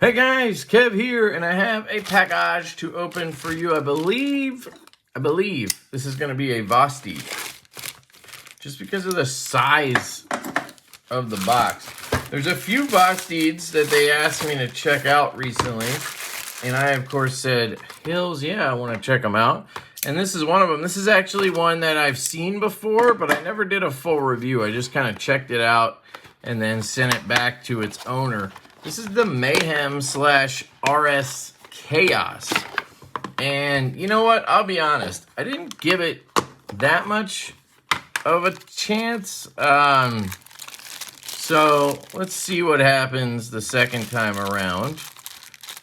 Hey guys, Kev here, and I have a package to open for you. I believe this is going to be a Vosti, just because of the size of the box. There's a few Vostids that they asked me to check out recently, and I of course said, "Hills, yeah, I want to check them out." And this is one of them. This is actually one that I've seen before, but I never did a full review. I just kind of checked it out and then sent it back to its owner. This is the Mayhem / RS Chaos. And you know what? I'll be honest. I didn't give it that much of a chance. So let's see what happens the second time around.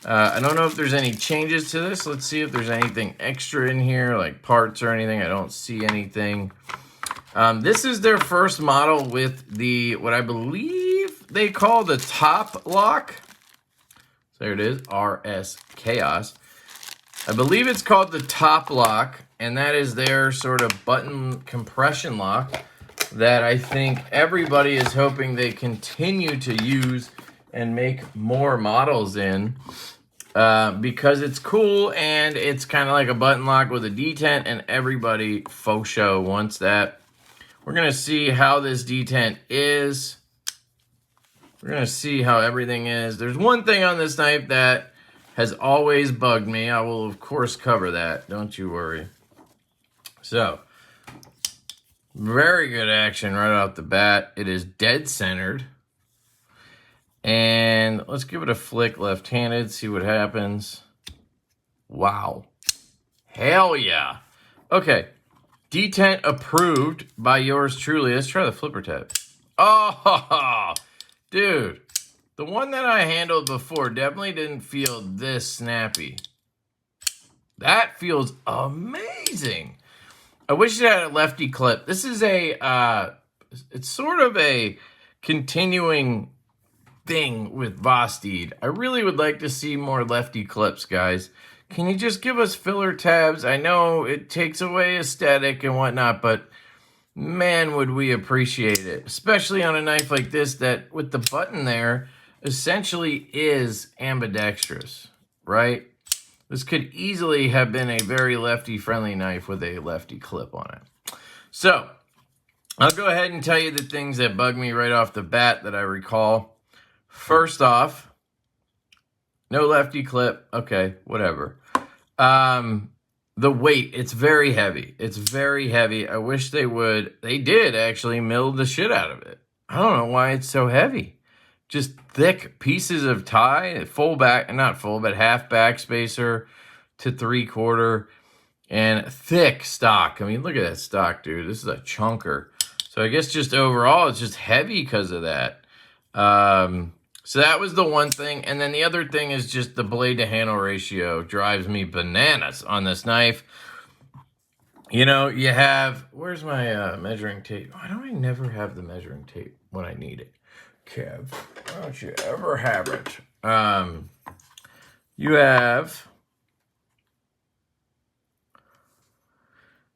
I don't know if there's any changes to this. Let's see if there's anything extra in here, like parts or anything. I don't see anything. This is their first model with the, what I believe they call the top lock. So there it is, RS Chaos. I believe it's called the top lock, and that is their sort of button compression lock that I think everybody is hoping they continue to use and make more models in, because it's cool and it's kind of like a button lock with a detent, and everybody faux show wants that. We're going to see how this detent is. We're going to see how everything is. There's one thing on this knife that has always bugged me. I will, of course, cover that. Don't you worry. So, very good action right off the bat. It is dead centered. And let's give it a flick left-handed, see what happens. Wow. Hell yeah. Okay. Detent approved by yours truly. Let's try the flipper tab. Oh, dude. The one that I handled before definitely didn't feel this snappy. That feels amazing. I wish it had a lefty clip. This is a, it's sort of a continuing thing with Vosteed. I really would like to see more lefty clips, guys. Can you just give us filler tabs? I know it takes away aesthetic and whatnot, but man, would we appreciate it. Especially on a knife like this that, with the button there, essentially is ambidextrous, right? This could easily have been a very lefty-friendly knife with a lefty clip on it. So, I'll go ahead and tell you the things that bug me right off the bat that I recall. First off, no lefty clip. Okay, whatever. The weight, it's very heavy. It's very heavy. I wish they would. They did actually mill the shit out of it. I don't know why it's so heavy. Just thick pieces of tie, full back, not full, but half back spacer to 3/4, and thick stock. I mean, look at that stock, dude. This is a chunker. So I guess just overall, it's just heavy because of that. So that was the one thing. And then the other thing is just the blade to handle ratio drives me bananas on this knife. You know, you have, where's my measuring tape? Why don't I never have the measuring tape when I need it? Kev, why don't you ever have it? You have,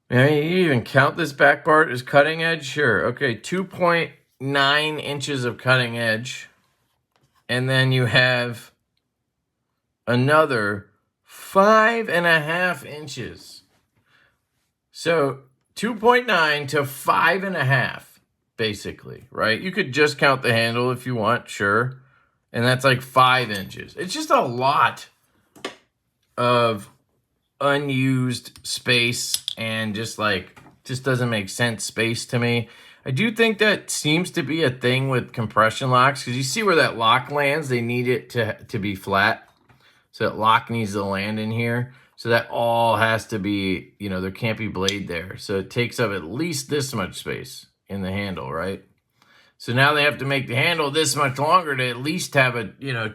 you even count this back part as cutting edge? Sure. Okay, 2.9 inches of cutting edge. And then you have another 5.5 inches. So 2.9 to 5.5, basically, right? You could just count the handle if you want, sure. And that's like 5 inches. It's just a lot of unused space and just doesn't make sense space to me. I do think that seems to be a thing with compression locks, because you see where that lock lands, they need it to be flat. So that lock needs to land in here. So that all has to be, you know, there can't be blade there. So it takes up at least this much space in the handle, right? So now they have to make the handle this much longer to at least have a, you know,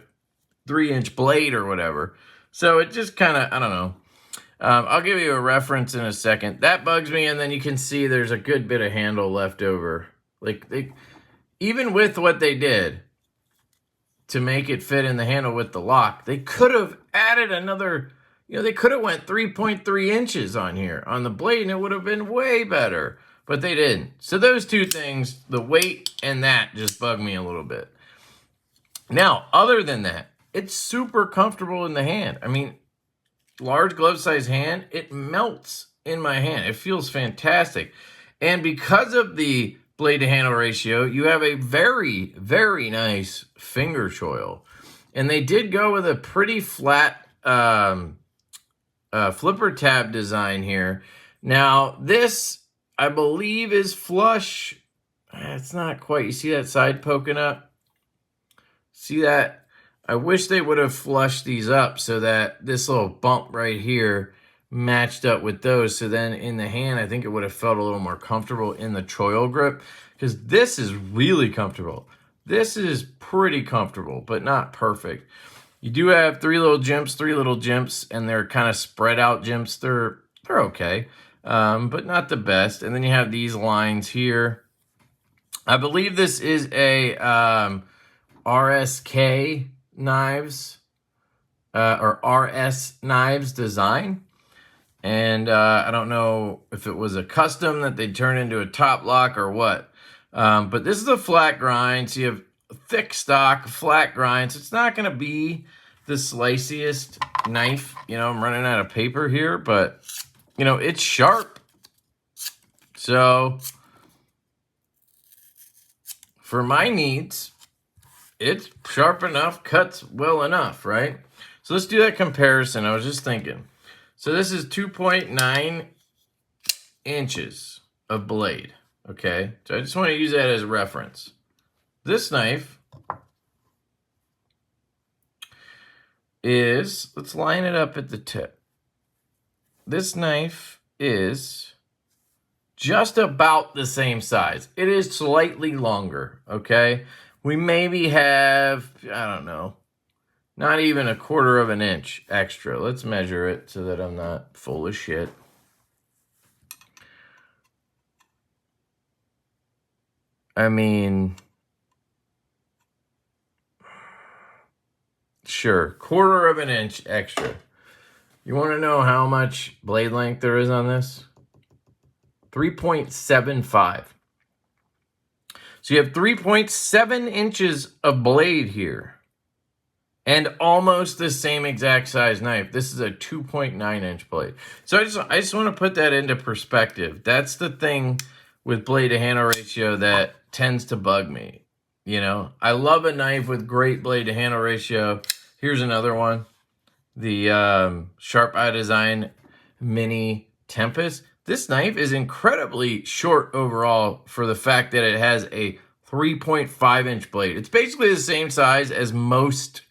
3-inch blade or whatever. So it just kind of, I don't know. I'll give you a reference in a second. That bugs me, and then you can see there's a good bit of handle left over. Like, even with what they did to make it fit in the handle with the lock, they could have added another, you know, they could have went 3.3 inches on here on the blade, and it would have been way better. But they didn't. So those two things, the weight and that, just bug me a little bit. Now, other than that, it's super comfortable in the hand. I mean, large glove size hand, it melts in my hand. It feels fantastic. And because of the blade to handle ratio, you have a very, very nice finger choil. And they did go with a pretty flat flipper tab design here. Now, this, I believe, is flush. It's not quite. You see that side poking up? See that? I wish they would have flushed these up so that this little bump right here matched up with those. So then in the hand, I think it would have felt a little more comfortable in the choil grip, because this is really comfortable. This is pretty comfortable, but not perfect. You do have three little jimps, and they're kind of spread out jimps. They're okay, but not the best. And then you have these lines here. I believe this is a RSK knives or RS knives design. And I don't know if it was a custom that they turned into a top lock or what. But this is a flat grind. So you have thick stock, flat grind. So it's not going to be the sliciest knife. You know, I'm running out of paper here, but, you know, it's sharp. So for my needs, it's sharp enough, cuts well enough, right? So let's do that comparison. I was just thinking. So this is 2.9 inches of blade, okay? So I just want to use that as a reference. This knife is, let's line it up at the tip. This knife is just about the same size. It is slightly longer, okay? We maybe have, I don't know, not even 1/4 of an inch extra. Let's measure it so that I'm not full of shit. I mean, sure, 1/4 of an inch extra. You want to know how much blade length there is on this? 3.75. So you have 3.7 inches of blade here. And almost the same exact size knife. This is a 2.9 inch blade. So I just want to put that into perspective. That's the thing with blade to handle ratio that tends to bug me. You know, I love a knife with great blade to handle ratio. Here's another one. The Sharp Eye Design Mini Tempest. This knife is incredibly short overall for the fact that it has a 3.5 inch blade. It's basically the same size as most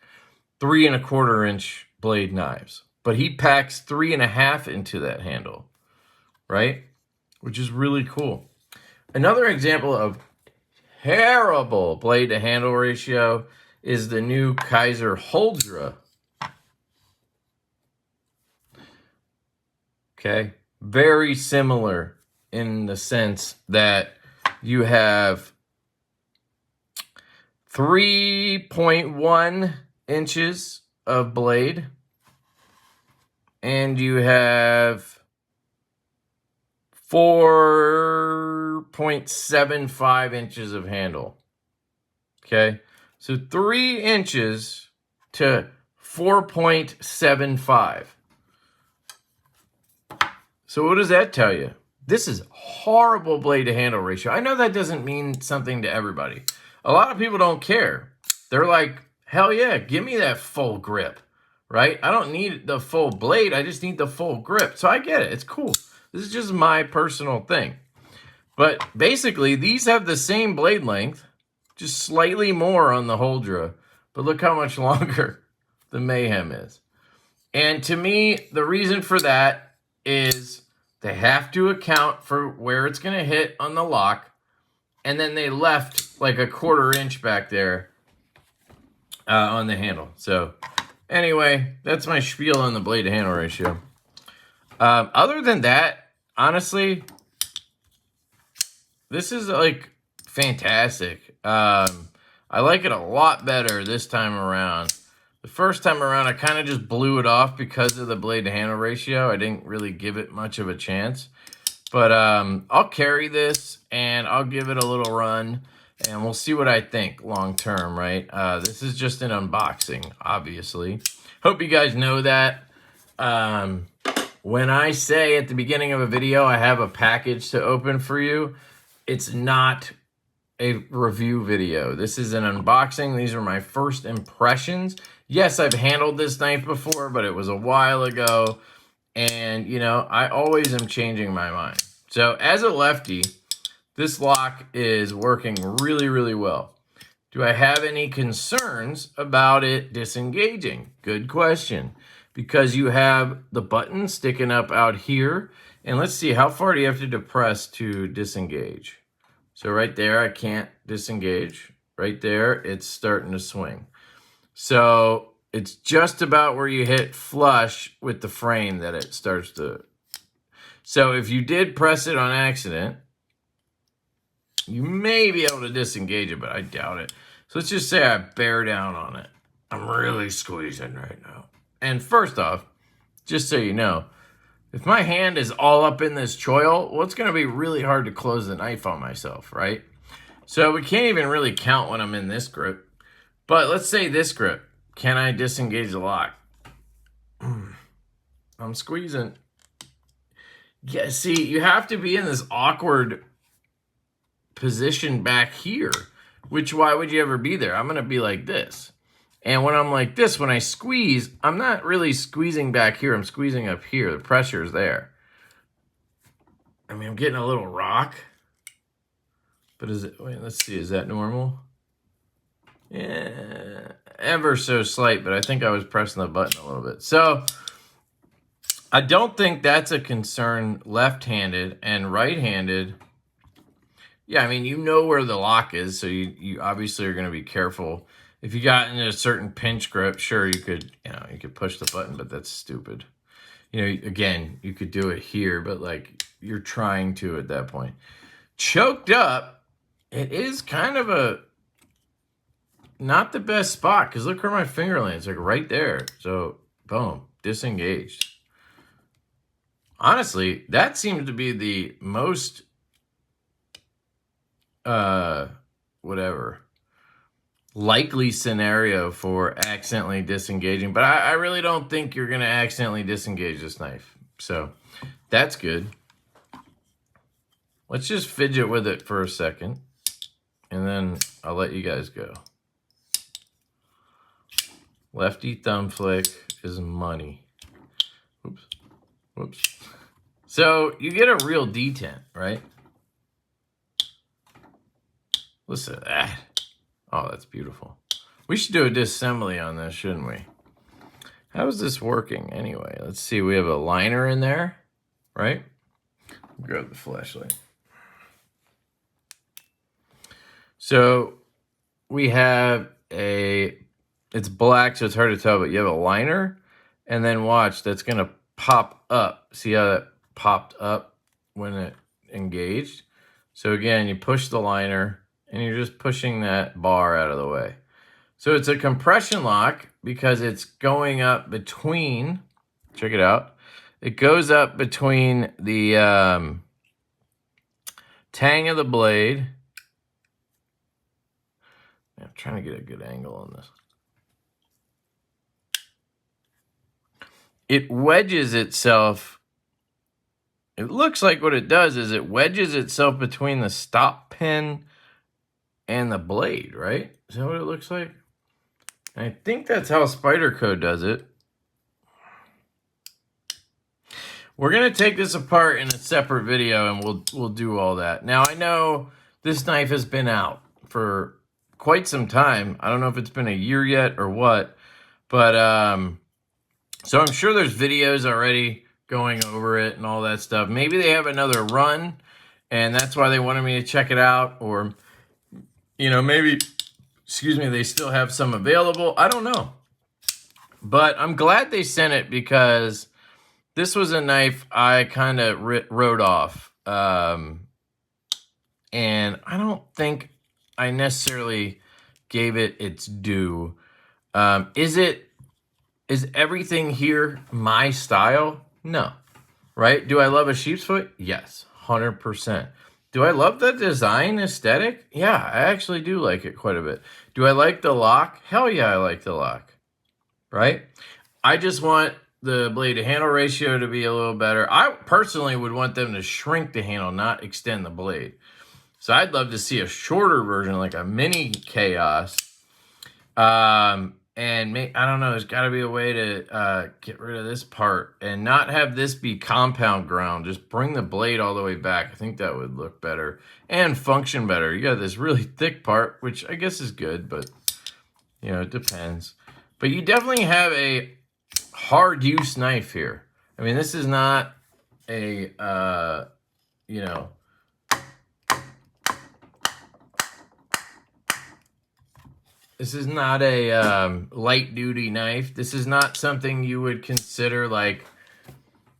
3.25 inch blade knives, but he packs 3.5 into that handle, right? Which is really cool. Another example of terrible blade to handle ratio is the new Kaiser Huldra. Okay, very similar in the sense that you have 3.1 inches of blade, and you have 4.75 inches of handle. Okay, so 3 inches to 4.75. So what does that tell you? This is horrible blade to handle ratio. I know that doesn't mean something to everybody. A lot of people don't care. They're like, hell yeah, give me that full grip, right? I don't need the full blade. I just need the full grip. So I get it. It's cool. This is just my personal thing. But basically, these have the same blade length, just slightly more on the Huldra. But look how much longer the Mayhem is. And to me, the reason for that is they have to account for where it's going to hit on the lock. And then they left like 1/4 inch back there on the handle. So anyway, that's my spiel on the blade to handle ratio. Other than that, honestly, this is like fantastic. I like it a lot better this time around. The first time around, I kind of just blew it off because of the blade to handle ratio. I didn't really give it much of a chance. But I'll carry this and I'll give it a little run and we'll see what I think long term, right? This is just an unboxing, obviously. Hope you guys know that. When I say at the beginning of a video I have a package to open for you, it's not a review video. This is an unboxing. These are my first impressions. Yes, I've handled this knife before, but it was a while ago. And, you know, I always am changing my mind. So as a lefty, this lock is working really, really well. Do I have any concerns about it disengaging? Good question. Because you have the button sticking up out here. And let's see, how far do you have to depress to disengage? So right there, I can't disengage. Right there, it's starting to swing. So it's just about where you hit flush with the frame that it starts to. So if you did press it on accident, you may be able to disengage it, but I doubt it. So let's just say I bear down on it. I'm really squeezing right now. And first off, just so you know, if my hand is all up in this choil, well, it's going to be really hard to close the knife on myself, right? So we can't even really count when I'm in this grip. But let's say this grip. Can I disengage the lock? I'm squeezing. Yeah, see, you have to be in this awkward position back here, which why would you ever be there? I'm going to be like this. And when I'm like this, when I squeeze, I'm not really squeezing back here. I'm squeezing up here. The pressure is there. I mean, I'm getting a little rock. But is it, wait, let's see, is that normal? Yeah, ever so slight, but I think I was pressing the button a little bit. So I don't think that's a concern left-handed and right-handed. Yeah, I mean, you know where the lock is, so you obviously are going to be careful. If you got into a certain pinch grip, sure, you could push the button, but that's stupid. You know, again, you could do it here, but like you're trying to at that point. Choked up, it is kind of a not the best spot because look where my finger lands, like right there. So, boom, disengaged. Honestly, that seems to be the most, likely scenario for accidentally disengaging. But I really don't think you're going to accidentally disengage this knife. So, that's good. Let's just fidget with it for a second. And then I'll let you guys go. Lefty thumb flick is money. Oops. Whoops. So you get a real detent, right? Listen to that. Oh, that's beautiful. We should do a disassembly on this, shouldn't we? How is this working anyway? Let's see. We have a liner in there, right? Grab the flashlight. So we have it's black, so it's hard to tell, but you have a liner, and then watch, that's going to pop up. See how that popped up when it engaged? So again, you push the liner, and you're just pushing that bar out of the way. So it's a compression lock because it's going up between, check it out, it goes up between the tang of the blade. I'm trying to get a good angle on this. It wedges itself. It looks like what it does is it wedges itself between the stop pin and the blade, right? Is that what it looks like? And I think that's how Spyderco does it. We're going to take this apart in a separate video and we'll do all that. Now, I know this knife has been out for quite some time. I don't know if it's been a year yet or what, but so I'm sure there's videos already going over it and all that stuff. Maybe they have another run and that's why they wanted me to check it out, or you know, maybe, excuse me, they still have some available. I don't know. But I'm glad they sent it because this was a knife I kind of wrote off. And I don't think I necessarily gave it its due. Is everything here my style? No. Right? Do I love a sheep's foot? Yes, 100%. Do I love the design aesthetic? Yeah, I actually do like it quite a bit. Do I like the lock? Hell yeah, I like the lock. Right? I just want the blade to handle ratio to be a little better. I personally would want them to shrink the handle, not extend the blade. So I'd love to see a shorter version, like a mini Chaos. And I don't know, there's got to be a way to get rid of this part and not have this be compound ground. Just bring the blade all the way back. I think that would look better and function better. You got this really thick part, which I guess is good, but you know, it depends. But you definitely have a hard use knife here. I mean, this is not a, you know, this is not a light duty knife. This is not something you would consider like,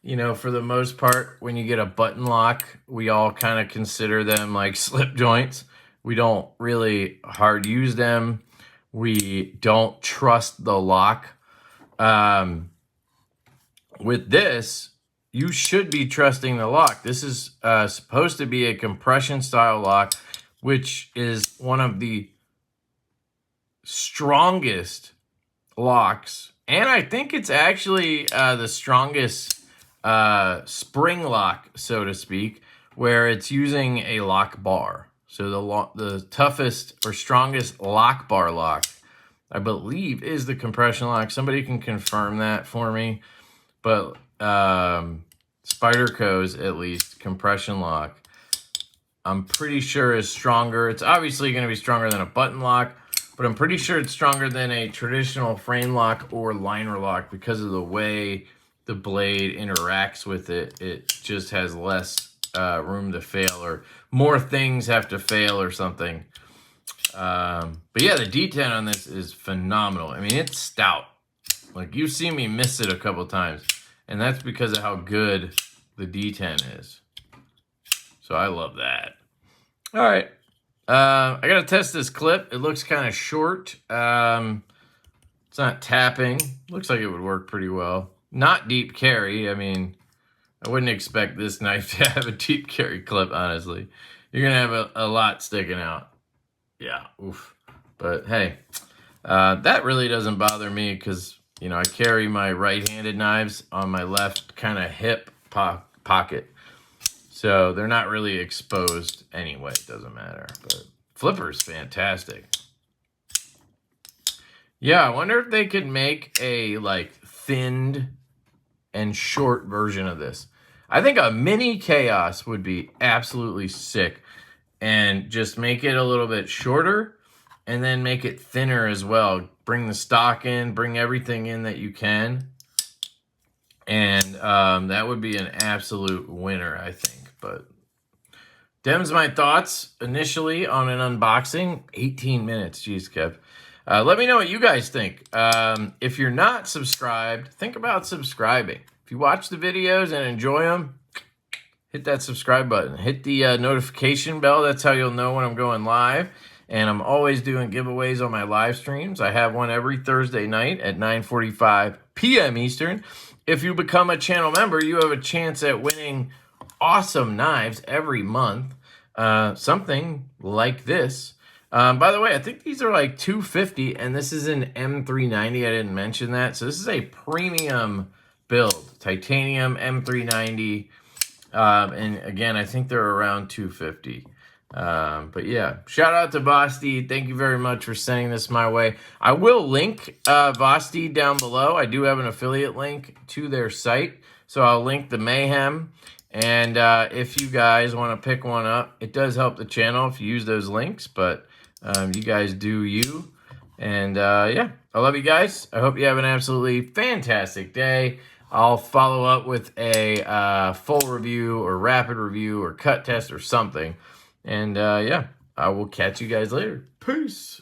you know, for the most part, when you get a button lock, we all kind of consider them like slip joints. We don't really hard use them. We don't trust the lock. With this, you should be trusting the lock. This is supposed to be a compression style lock, which is one of the strongest locks, and I think it's actually the strongest spring lock, so to speak, where it's using a lock bar. So the toughest or strongest lock bar lock, I believe, is the compression lock. Somebody can confirm that for me, but Spyderco's, at least, compression lock, I'm pretty sure is stronger. It's obviously going to be stronger than a button lock, but I'm pretty sure it's stronger than a traditional frame lock or liner lock because of the way the blade interacts with it. It just has less room to fail, or more things have to fail or something. But yeah, the detent on this is phenomenal. I mean, it's stout. Like, you've seen me miss it a couple times, and that's because of how good the detent is. So I love that. All right. I got to test this clip. It looks kind of short. It's not tapping. Looks like it would work pretty well. Not deep carry. I mean, I wouldn't expect this knife to have a deep carry clip, honestly. You're going to have a lot sticking out. Yeah, oof. But hey, that really doesn't bother me because, you know, I carry my right-handed knives on my left kind of hip pocket. So they're not really exposed anyway. It doesn't matter. But flipper's fantastic. Yeah, I wonder if they could make a like thinned and short version of this. I think a mini Chaos would be absolutely sick. And just make it a little bit shorter and then make it thinner as well. Bring the stock in, bring everything in that you can. And that would be an absolute winner, I think. But them's my thoughts initially on an unboxing. 18 minutes, geez, Kev. Let me know what you guys think. If you're not subscribed, think about subscribing. If you watch the videos and enjoy them, hit that subscribe button. Hit the notification bell. That's how you'll know when I'm going live. And I'm always doing giveaways on my live streams. I have one every Thursday night at 9:45 p.m. Eastern. If you become a channel member, you have a chance at winning awesome knives every month. Something like this. By the way, I think these are like $250, and this is an M390. I didn't mention that. So this is a premium build. Titanium M390. And again, I think they're around $250. But yeah, shout out to Vosti. Thank you very much for sending this my way. I will link Vosti down below. I do have an affiliate link to their site, so I'll link the Mayhem. And if you guys want to pick one up, it does help the channel if you use those links, but you guys do you. And yeah, I love you guys. I hope you have an absolutely fantastic day. I'll follow up with a full review or rapid review or cut test or something. And yeah, I will catch you guys later. Peace.